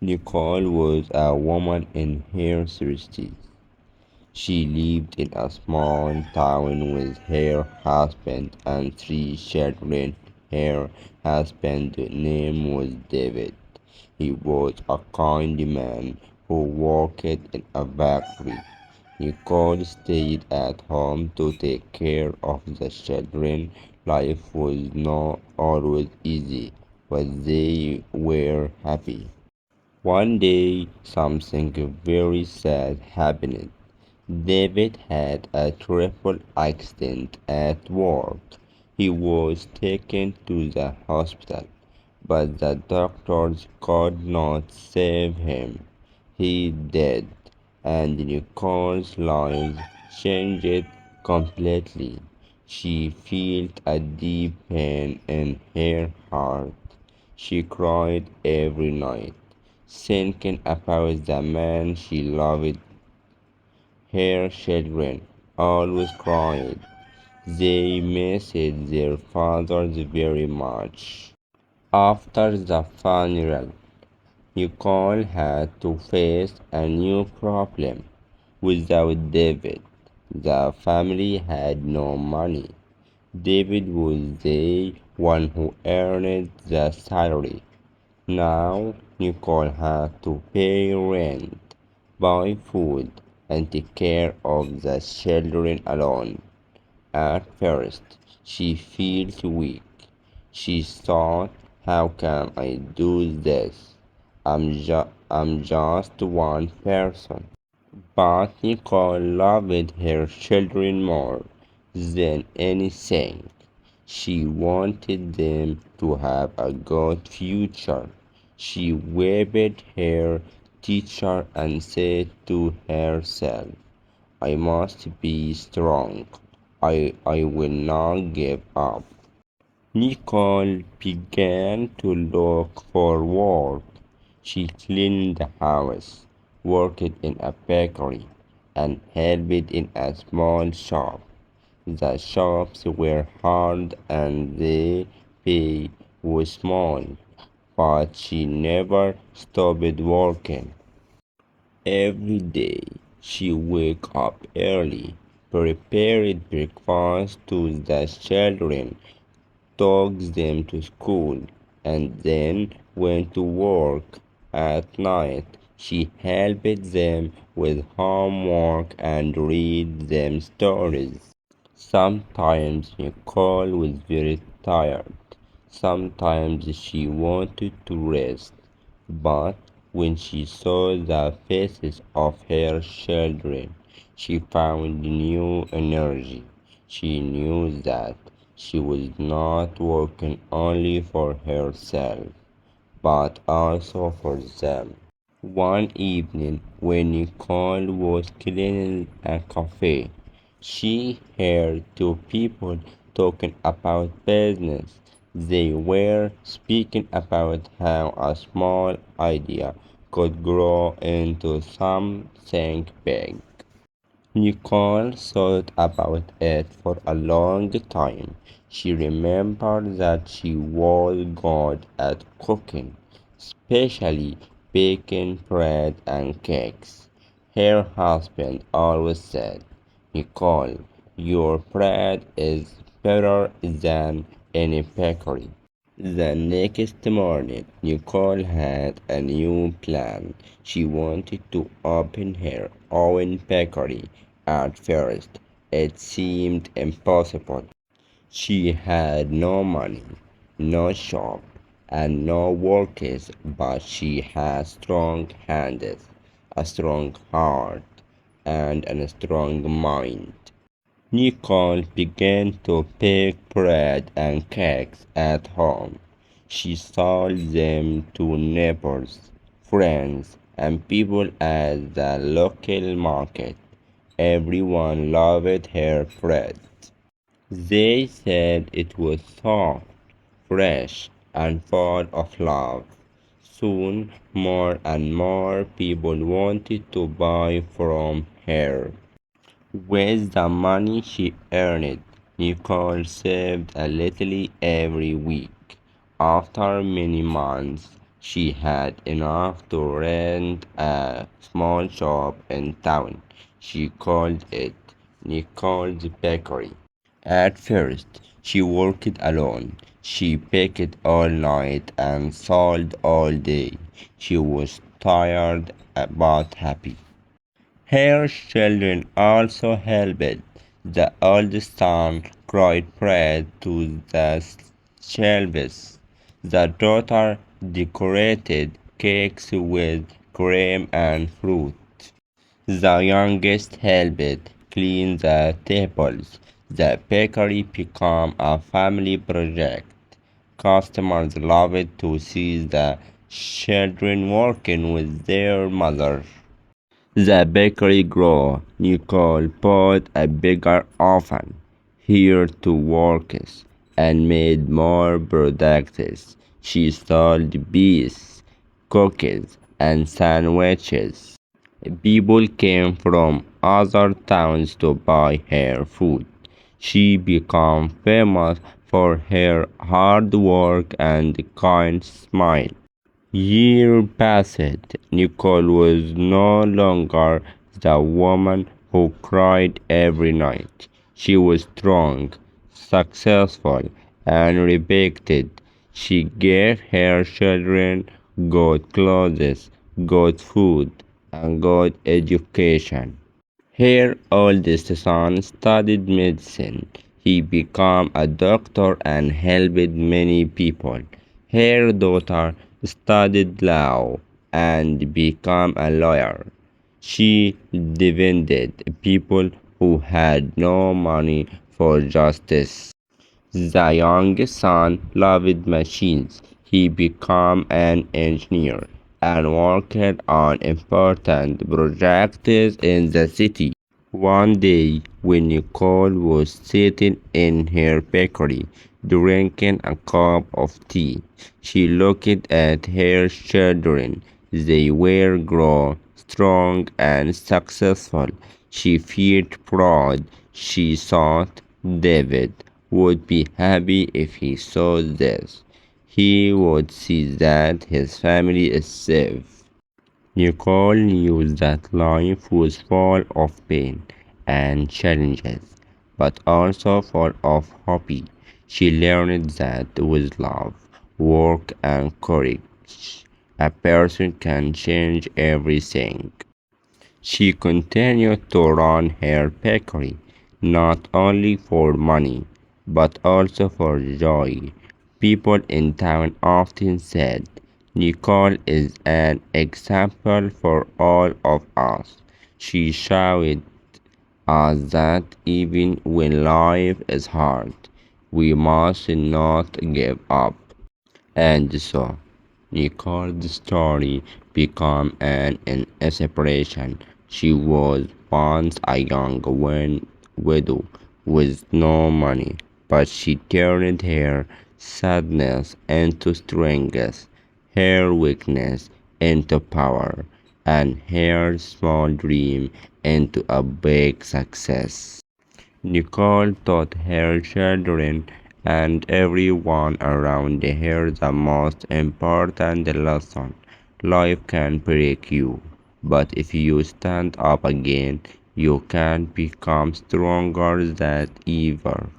Nicole was a woman in her 60s. She lived in a small town with her husband and three children. Her husband's name was David. He was a kind man who worked in a factory. Nicole stayed at home to take care of the children. Life was not always easy, but they were happy. One day, something very sad happened. David had a terrible accident at work. He was taken to the hospital, but the doctors could not save him. He died, and Nicole's life changed completely. She felt a deep pain in her heart. She cried every night, thinking about the man she loved. Her children always cried. They missed their fathers very much. After the funeral, Nicole had to face a new problem. Without David, the family had no money. David was the one who earned the salary. Now Nicole had to pay rent, buy food, and take care of the children alone. At first, she felt weak. She thought, how can I do this? I'm just one person. But Nicole loved her children more than anything. She wanted them to have a good future. She waved her teacher and said to herself, I must be strong. I will not give up. Nicole began to look for work. She cleaned the house, worked in a bakery, and helped in a small shop. The shops were hard and the pay was small, but she never stopped working. Every day she woke up early, prepared breakfast to the children, took them to school, and then went to work. At night, she helped them with homework and read them stories. Sometimes Nicole was very tired. Sometimes she wanted to rest. But when she saw the faces of her children, she found new energy. She knew that she was not working only for herself, but also for them. One evening, when Nicole was cleaning a cafe, she heard two people talking about business. They were speaking about how a small idea could grow into something big. Nicole thought about it for a long time. She remembered that she was good at cooking, especially baking bread and cakes. Her husband always said, Nicole, your bread is better than any bakery. The next morning, Nicole had a new plan. She wanted to open her own bakery. At first, it seemed impossible. She had no money, no shop, and no workers, but she had strong hands, a strong heart, and a strong mind. Nicole began to bake bread and cakes at home. She sold them to neighbors, friends, and people at the local market. Everyone loved her bread. They said it was soft, fresh, and full of love. Soon more and more people wanted to buy from her. With the money she earned, Nicole saved a little every week. After many months, She had enough to rent a small shop in town. She called it Nicole's Bakery. At first, she worked alone. She baked all night and sold all day. She was tired but happy. Her children also helped. The oldest son cried bread to the shelves. The daughter decorated cakes with cream and fruit. The youngest helped clean the tables. The bakery became a family project. Customers loved to see the children working with their mother. The bakery grew. Nicole bought a bigger oven, hired two workers, and made more products. She sold bees, cookies, and sandwiches. People came from other towns to buy her food. She became famous for her hard work and kind smile. Years passed. Nicole was no longer the woman who cried every night. She was strong, successful, and respected. She gave her children good clothes, good food, and good education. Her oldest son studied medicine. He became a doctor and helped many people. Her daughter studied law and became a lawyer. She defended people who had no money for justice. The youngest son loved machines. He became an engineer and worked on important projects in the city. One day, when Nicole was sitting in her bakery drinking a cup of tea, she looked at her children. They were grown, strong, and successful. She felt proud. She thought David would be happy if he saw this. He would see that his family is safe. Nicole knew that life was full of pain and challenges, but also full of hope. She learned that with love, work, and courage, a person can change everything. She continued to run her bakery, not only for money, but also for joy. People in town often said, Nicole is an example for all of us. She showed us that even when life is hard, we must not give up. And so, Nicole's story became an inspiration. She was once a young widow with no money, but she turned her sadness into strength, her weakness into power, and her small dream into a big success. Nicole taught her children and everyone around her the most important lesson. Life can break you, but if you stand up again, you can become stronger than ever.